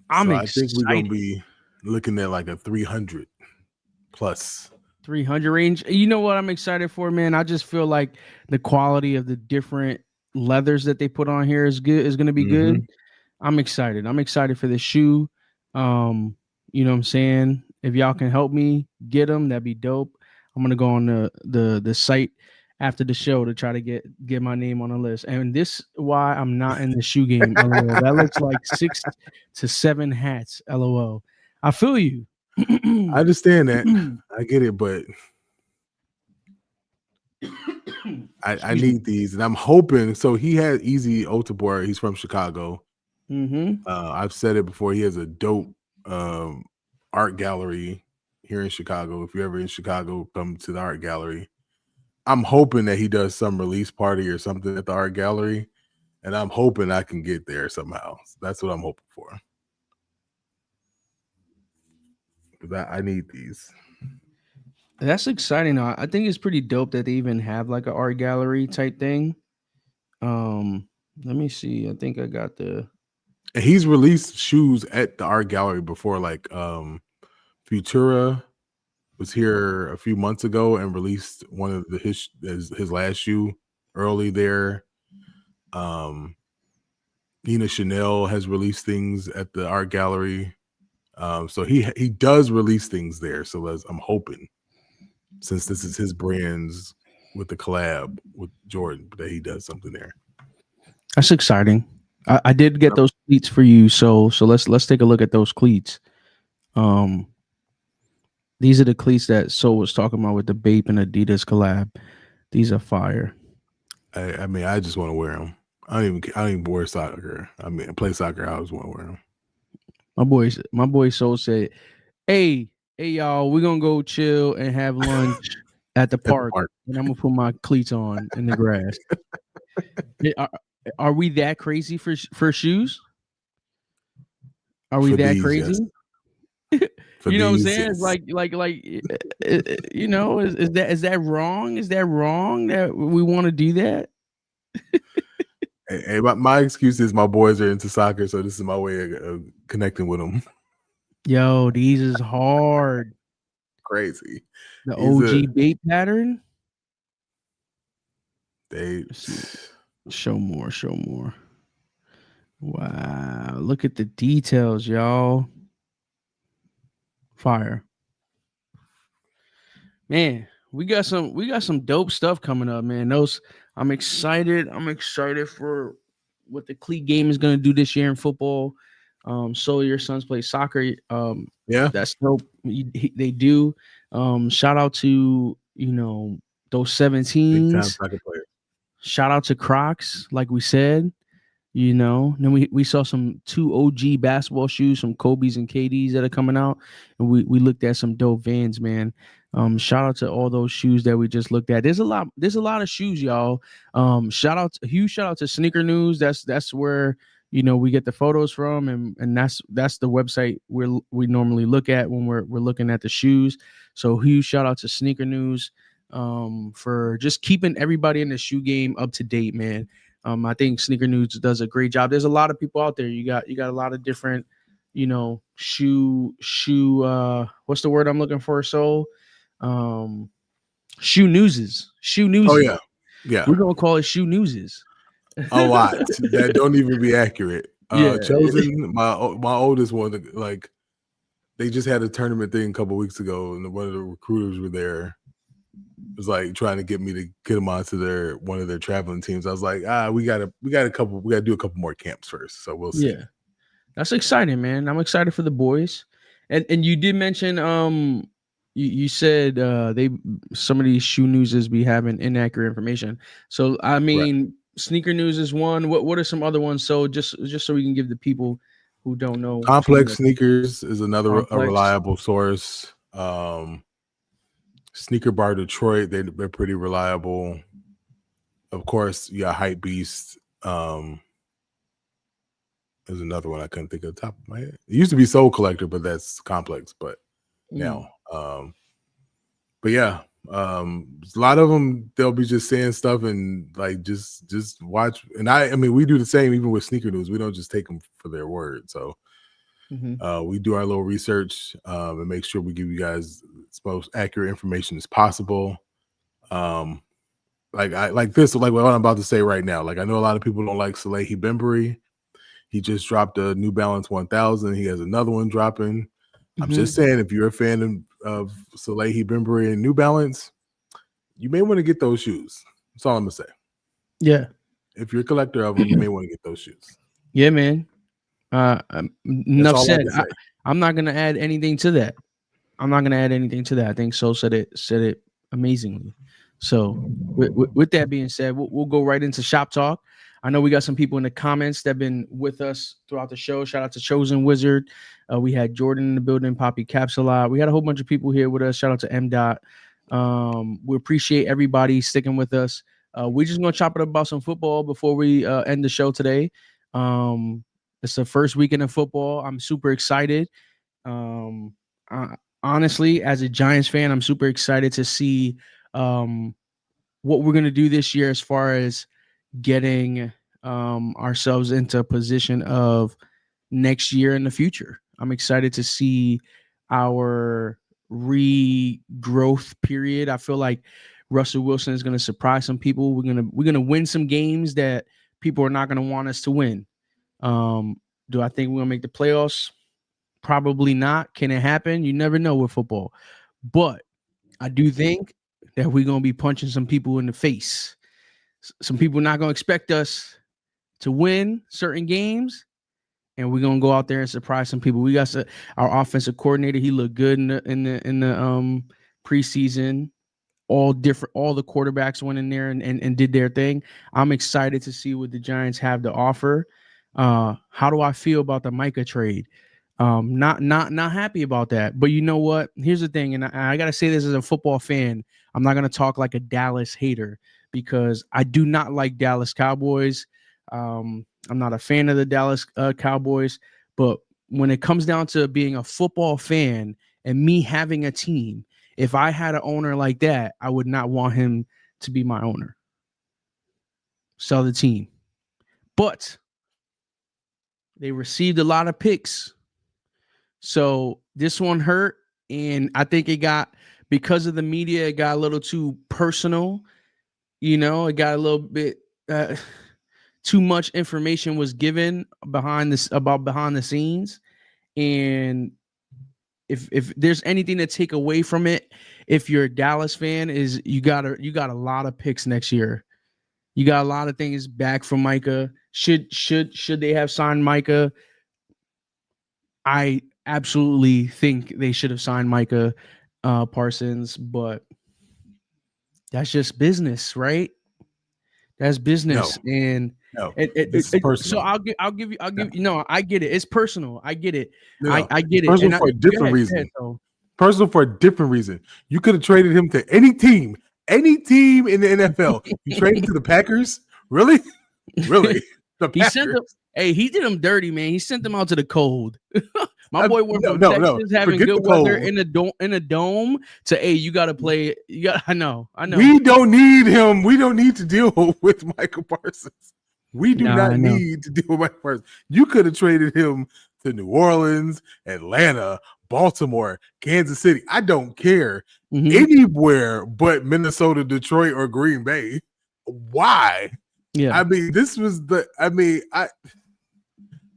I'm So I think we're gonna excited. be looking at like a 300 plus. 300 range. You know what I'm excited for, man? I just feel like the quality of the different leathers that they put on here is going to be Mm-hmm. good. I'm excited. I'm excited for this shoe. Um, you know what I'm saying? If y'all can help me get them, that'd be dope. I'm gonna go on the site after the show to try to get my name on the list. And this why I'm not in the shoe game. LOL. That looks like 6 to 7 hats. LOL. I feel you. I understand that. I get it, but I Excuse me. need these, and I'm hoping. So he had Easy Otabor. He's from Chicago. Mm-hmm. I've said it before. He has a dope art gallery here in Chicago. If you're ever in Chicago, come to the art gallery. I'm hoping that he does some release party or something at the art gallery, and I'm hoping I can get there somehow. That's what I'm hoping for. Because I need these. That's exciting. I think it's pretty dope that they even have like an art gallery type thing. Um, Let me see. I think I got the. And he's released shoes at the art gallery before, like Futura was here a few months ago and released one of his last shoe early there. Nina Chanel has released things at the art gallery. So he does release things there. So I'm hoping, since this is his brands with the collab with Jordan, that he does something there. That's exciting. I did get those cleats for you, so let's take a look at those cleats. Um, these are the cleats that Soul was talking about with the Bape and Adidas collab. These are fire. I mean, I just want to wear them. I don't even wear soccer. I mean, I play soccer. I always want to wear them. My boy Soul said, "Hey, y'all, we're gonna go chill and have lunch at the park, and I'm gonna put my cleats on in the grass." Are we that crazy for shoes? Are we For that these, yes. crazy? For You know what I'm these, saying? yes. You know, is that wrong? Is that wrong that we want to do that? Hey, my excuse is my boys are into soccer, so this is my way of connecting with them. Yo, these is hard. Crazy. The OG Bape pattern. Show more. Wow, look at the details, y'all. Fire. Man, we got some dope stuff coming up, man. I'm excited. I'm excited for what the cleat game is going to do this year in football. So your sons play soccer. Yeah, that's dope. They do. Shout out to those big time 17s. soccer player. Shout out to Crocs, like we said. Then we saw some 2 OG basketball shoes, some Kobe's and KD's that are coming out, and we looked at some dope Vans, man. Shout out to all those shoes that we just looked at. There's a lot of shoes, y'all. Huge shout out to Sneaker News. That's where we get the photos from, and that's the website we normally look at when we're looking at the shoes. So huge shout out to Sneaker News for just keeping everybody in the shoe game up to date, man. I think Sneaker News does a great job. There's a lot of people out there. You got a lot of different, shoe. What's the word I'm looking for? Shoe newses. Oh yeah. We're gonna call it shoe newses. A lot that don't even be accurate. Yeah. Chosen, my oldest one, like they just had a tournament thing a couple weeks ago, and one of the recruiters were there. It was like trying to get me to get them onto one of their traveling teams. I was like, we gotta do a couple more camps first, so we'll see. Yeah, that's exciting, man. I'm excited for the boys. And you did mention you said some of these shoe newses be having inaccurate information. So I mean, right. Sneaker News is one. What are some other ones? So just so we can give the people who don't know, Complex Sneakers is another a reliable source. Sneaker Bar Detroit, they're pretty reliable. Of course, yeah, Hype Beast. There's another one I couldn't think of the top of my head. It used to be Soul Collector, but that's Complex. But now, but yeah, a lot of them they'll be just saying stuff and like just watch. And I mean, we do the same even with Sneaker News. We don't just take them for their word. So we do our little research and make sure we give you guys as most accurate information as possible. like what I'm about to say right now. Like I know a lot of people don't like Salehi Bembury. He just dropped a New Balance 1000. He has another one dropping. I'm just saying, if you're a fan of Salehi Bembury and New Balance, you may want to get those shoes. That's all I'm gonna say. Yeah. If you're a collector of them, you may want to get those shoes. Yeah, man. Enough said. I'm not gonna add anything to that. I think So said it amazingly. So with that being said, we'll go right into shop talk. I know we got some people in the comments that have been with us throughout the show. Shout out to Chosen Wizard. We had Jordan in the building, Poppy Capsula. We had a whole bunch of people here with us. Shout out to M. Dot. We appreciate everybody sticking with us. We're just gonna chop it up about some football before we end the show today. It's the first weekend of football. I'm super excited. Honestly, as a Giants fan, I'm super excited to see what we're gonna do this year as far as getting ourselves into a position of next year in the future. I'm excited to see our regrowth period. I feel like Russell Wilson is going to surprise some people. We're gonna win some games that people are not going to want us to win. Do I think we're gonna make the playoffs? Probably not. Can it happen? You never know with football. But I do think that we're gonna be punching some people in the face. Some people not gonna expect us to win certain games, and we're gonna go out there and surprise some people. We got our offensive coordinator. He looked good in the preseason. All the quarterbacks went in there and did their thing. I'm excited to see what the Giants have to offer. How do I feel about the Micah trade? Not happy about that. But you know what? Here's the thing, and I gotta say this as a football fan. I'm not gonna talk like a Dallas hater because I do not like Dallas Cowboys. I'm not a fan of the Dallas Cowboys. But when it comes down to being a football fan and me having a team, if I had an owner like that, I would not want him to be my owner. Sell the team. But they received a lot of picks. So this one hurt. And I think it got, because of the media, it got a little too personal. You know, it got a little bit too much information was given behind the scenes. And if there's anything to take away from it, if you're a Dallas fan, is you got a lot of picks next year. You got a lot of things back from Micah. Should they have signed Micah? I absolutely think they should have signed Micah Parsons, but that's just business, right? That's business. No, it's personal. So I'll give you. No, I get it. It's personal. I get it. No, I get it. Personal for a different reason. Personal for a different reason. You could have traded him to any team in the NFL. You traded to the Packers? Really? Really? The Packers? He did them dirty, man. He sent them out to the cold. My boy went from Texas having good weather in a dome to you got to play. I know. We don't need him. We don't need to deal with Michael Parsons. We do not need to deal with Michael Parsons. You could have traded him to New Orleans, Atlanta, Baltimore, Kansas City. I don't care. Anywhere but Minnesota, Detroit, or Green Bay. Why? Yeah. I mean, this was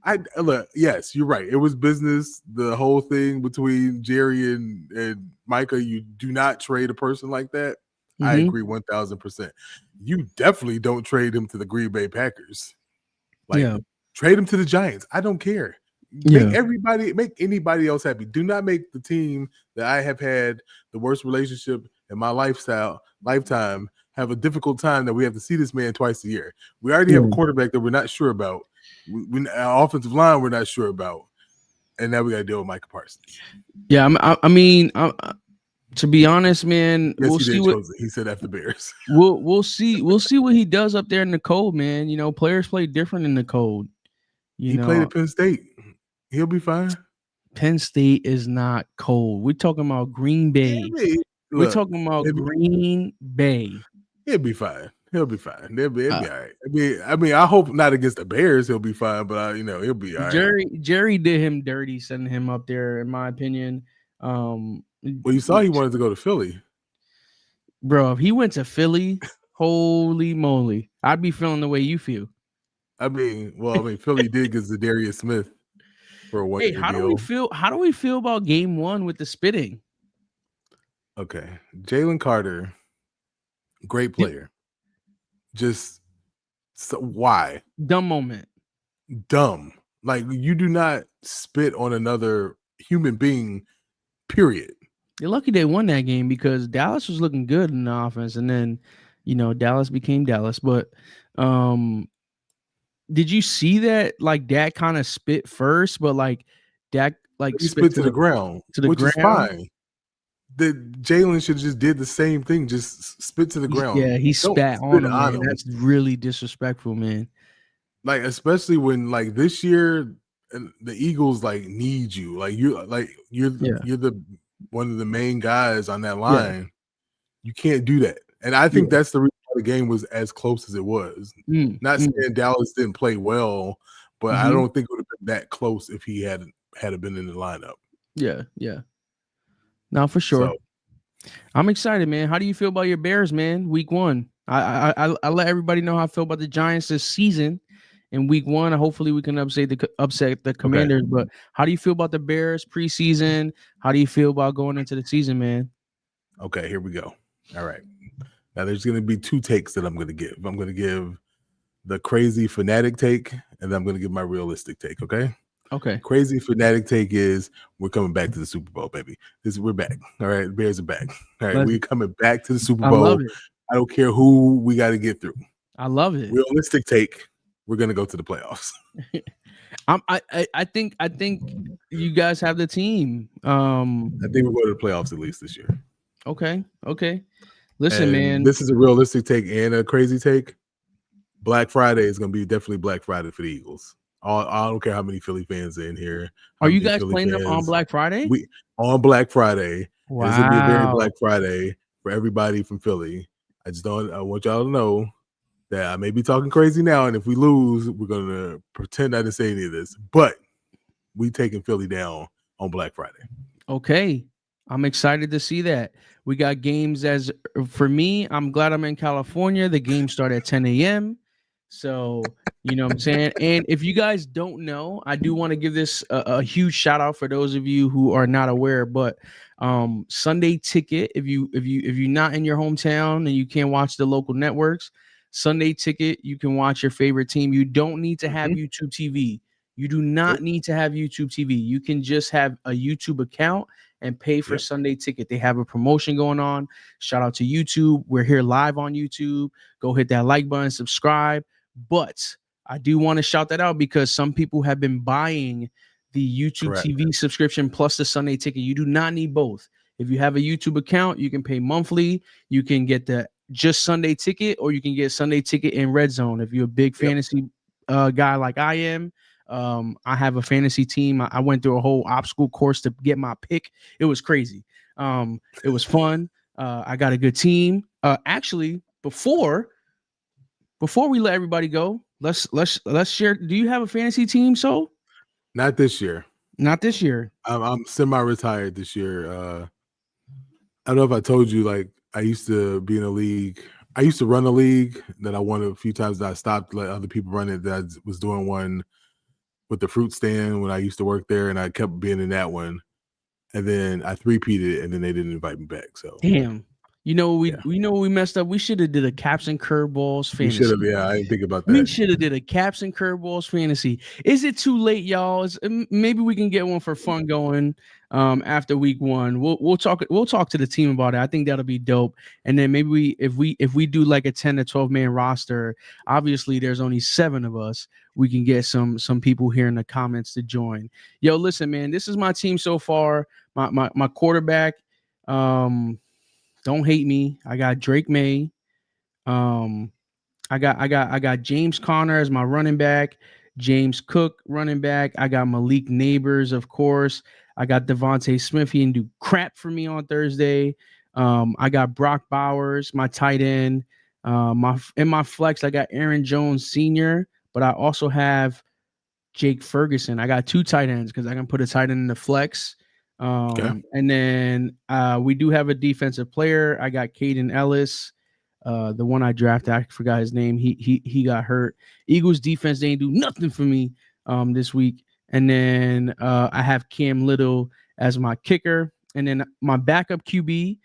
I look, yes, you're right. It was business. The whole thing between Jerry and Micah, you do not trade a person like that. I agree 1,000%. You definitely don't trade him to the Green Bay Packers. Trade him to the Giants. I don't care. Make anybody else happy. Do not make the team that I have had the worst relationship in my lifetime have a difficult time that we have to see this man twice a year. We already have a quarterback that we're not sure about. Our offensive line we're not sure about, and now we got to deal with Micah Parsons. Yeah, I mean, to be honest, man, yes, we'll see what he said after Bears. We'll see what he does up there in the cold, man. You know, players play different in the cold. He played at Penn State. He'll be fine. Penn State is not cold. We're talking about Green Bay. We're talking about Green Bay. He'll be fine. He'll be fine. He'll be all right. I mean, I hope not against the Bears. He'll be fine, but he'll be all right. Jerry did him dirty, sending him up there. In my opinion, well, you saw he wanted to go to Philly, bro. If he went to Philly, Holy moly. I'd be feeling the way you feel. Philly did get Zadarius Smith for a Hey, one-year how do we deal. feel? How do we feel about game one with the spitting? Okay. Jalen Carter, great D- player. Just why? Dumb moment. Dumb. Like, you do not spit on another human being, period. You're lucky they won that game because Dallas was looking good in the offense, and then Dallas became Dallas. But um, did you see that? Like Dak kind of spit first, but like Dak like He spit spit to the ground, to the which is ground. fine. The Jalen should have just did the same thing, just spit to the ground. He Don't spat on spit him, on man. him. That's really disrespectful, man. Like, especially when like this year and the Eagles like need you. You're Yeah, the one of the main guys on that yeah, line. You can't do that. And I think yeah. that's the reason why the game was as close as it was. Mm, Not mm, saying Dallas didn't play well, but I mm-hmm. don't think it would have been that close if he had been in the lineup. Yeah, yeah. Now for sure. So I'm excited, man. How do you feel about your Bears, man? Week one. I let everybody know how I feel about the Giants this season. In week one, hopefully we can upset the okay. Commanders. But how do you feel about the Bears preseason? How do you feel about going into the season, man? Okay, here we go. All right. Now there's going to be two takes that I'm going to give. I'm going to give the crazy fanatic take, and then I'm going to give my realistic take. Okay. Okay. Crazy fanatic take is we're coming back to the Super Bowl, baby. We're back. All right. The Bears are back. All right. We're coming back to the Super I love Bowl. it. I don't care who we got to get through. I love it. Realistic take, we're going to go to the playoffs. I think you guys have the team. I think we'll go to the playoffs at least this year. Okay. Listen, And man. this is a realistic take and a crazy take. Black Friday is going to be definitely Black Friday for the Eagles. I don't care how many Philly fans are in here. Are you guys playing them on Black Friday? On Black Friday. Wow. It's going to be a very Black Friday for everybody from Philly. I want y'all to know that I may be talking crazy now, and if we lose, we're going to pretend I didn't say any of this. But we taking Philly down on Black Friday. Okay. I'm excited to see that. We got games for me, I'm glad I'm in California. The games start at 10 a.m. So, you know what I'm saying? And if you guys don't know, I do want to give this a huge shout out for those of you who are not aware, but Sunday Ticket, if you're not in your hometown and you can't watch the local networks, Sunday Ticket, you can watch your favorite team. You don't need to have YouTube TV. You do not need to have YouTube TV. You can just have a YouTube account and pay for Sunday Ticket. They have a promotion going on. Shout out to YouTube. We're here live on YouTube. Go hit that like button, subscribe. But I do want to shout that out because some people have been buying the YouTube TV subscription plus the Sunday Ticket. You do not need both. If you have a YouTube account, you can pay monthly. You can get the just Sunday Ticket, or you can get Sunday Ticket in Red Zone. If you're a big fantasy guy like I am, I have a fantasy team. I went through a whole obstacle course to get my pick. It was crazy. It was fun. I got a good team. Actually, before we let everybody go, let's share. Do you have a fantasy team? So not this year. Not this year. I'm semi-retired this year. I don't know if I told you, like, I used to be in a league. I used to run a league that I won a few times. That I stopped, let other people run it. That I was doing one with the fruit stand when I used to work there, and I kept being in that one. And then I three-peated it, and then they didn't invite me back. So damn. We messed up. We should have did a caps and curveballs fantasy. We should have, yeah. I didn't think about that. We should have did a caps and curveballs fantasy. Is it too late, y'all? Maybe we can get one for fun going after week one. We'll talk to the team about it. I think that'll be dope. And then maybe if we do like a 10 to 12 man roster, obviously there's only 7 of us. We can get some people here in the comments to join. Yo, listen, man, this is my team so far. My quarterback. Don't hate me. I got Drake May. I got James Conner as my running back, James Cook running back. I got Malik Neighbors, of course. I got Devontae Smith. He didn't do crap for me on Thursday. I got Brock Bowers, my tight end. In my flex, I got Aaron Jones Sr., but I also have Jake Ferguson. I got 2 tight ends because I can put a tight end in the flex. And then we do have a defensive player. I got Caden Ellis. The one I drafted, I forgot his name. He got hurt. Eagles defense, they didn't do nothing for me this week. And then I have Cam Little as my kicker. And then my backup QB,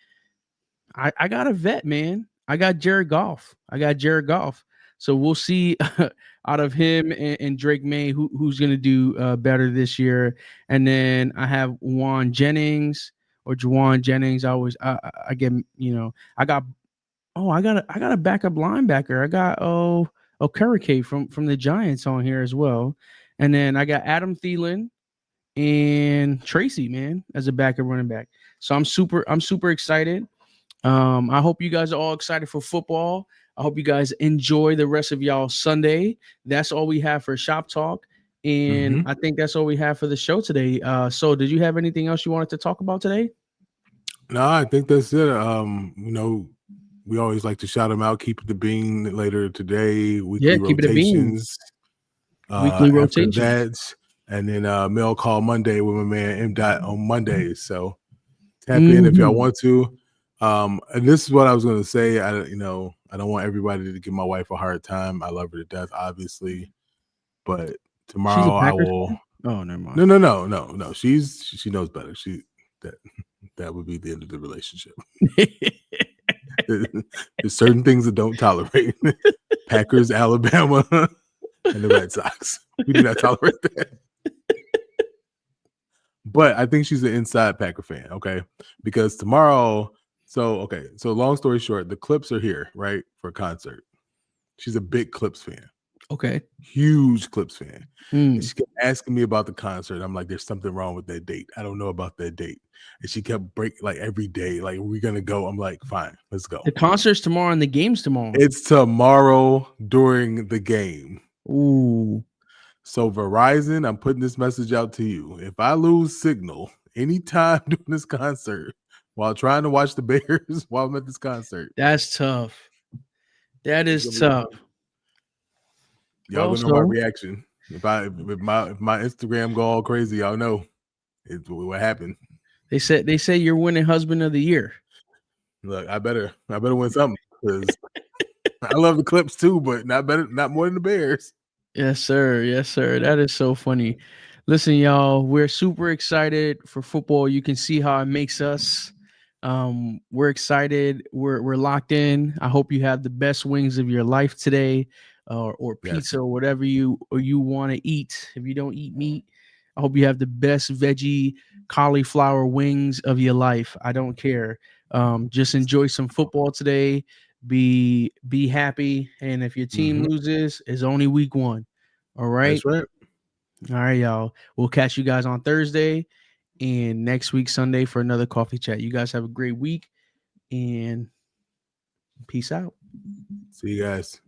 I got a vet, man. I got Jared Goff. So we'll see out of him and Drake May who's going to do better this year. And then I have Juwan Jennings. I get, I got a backup linebacker. I got Okereke from the Giants on here as well. And then I got Adam Thielen and Tracy, man, as a backup running back. So I'm super excited. I hope you guys are all excited for football. I hope you guys enjoy the rest of y'all Sunday. That's all we have for Shop Talk. And I think that's all we have for the show today. So did you have anything else you wanted to talk about today? No, I think that's it. We always like to shout them out. Keep it the bean later today. Weekly rotations. Weekly rotations. And then Mail Call Monday with my man M. Dot on Mondays. So tap in if y'all want to. And this is what I was going to say. I don't want everybody to give my wife a hard time. I love her to death, obviously. But tomorrow I will. Fan? Oh, never mind. No. She knows better. That would be the end of the relationship. There's certain things that don't tolerate. Packers, Alabama, and the Red Sox. We do not tolerate that. But I think she's an inside Packer fan, okay? Because tomorrow, so long story short, the Clips are here, right, for a concert. She's a big Clips fan. Okay. Huge Clips fan. And she kept asking me about the concert. I'm like, there's something wrong with that date. I don't know about that date. And she kept breaking like every day, like, we're going to go. I'm like, fine, let's go. The concert's tomorrow and the game's tomorrow. It's tomorrow during the game. Ooh. So Verizon, I'm putting this message out to you. If I lose signal anytime during this concert while trying to watch the Bears while I'm at this concert. That's tough. That is tough. Y'all gonna know my reaction. If my Instagram go all crazy, y'all know what happened. They say you're winning husband of the year. Look, I better win something because I love the Clips too, but not more than the Bears. Yes, sir. That is so funny. Listen, y'all, we're super excited for football. You can see how it makes us. We're excited. We're locked in. I hope you have the best wings of your life today, or pizza, or whatever you want to eat. If you don't eat meat, I hope you have the best veggie cauliflower wings of your life. I don't care. Just enjoy some football today. Be happy. And if your team loses, it's only week 1. All right. That's right. All right, y'all. We'll catch you guys on Thursday and next week, Sunday, for another coffee chat. You guys have a great week and peace out. See you guys.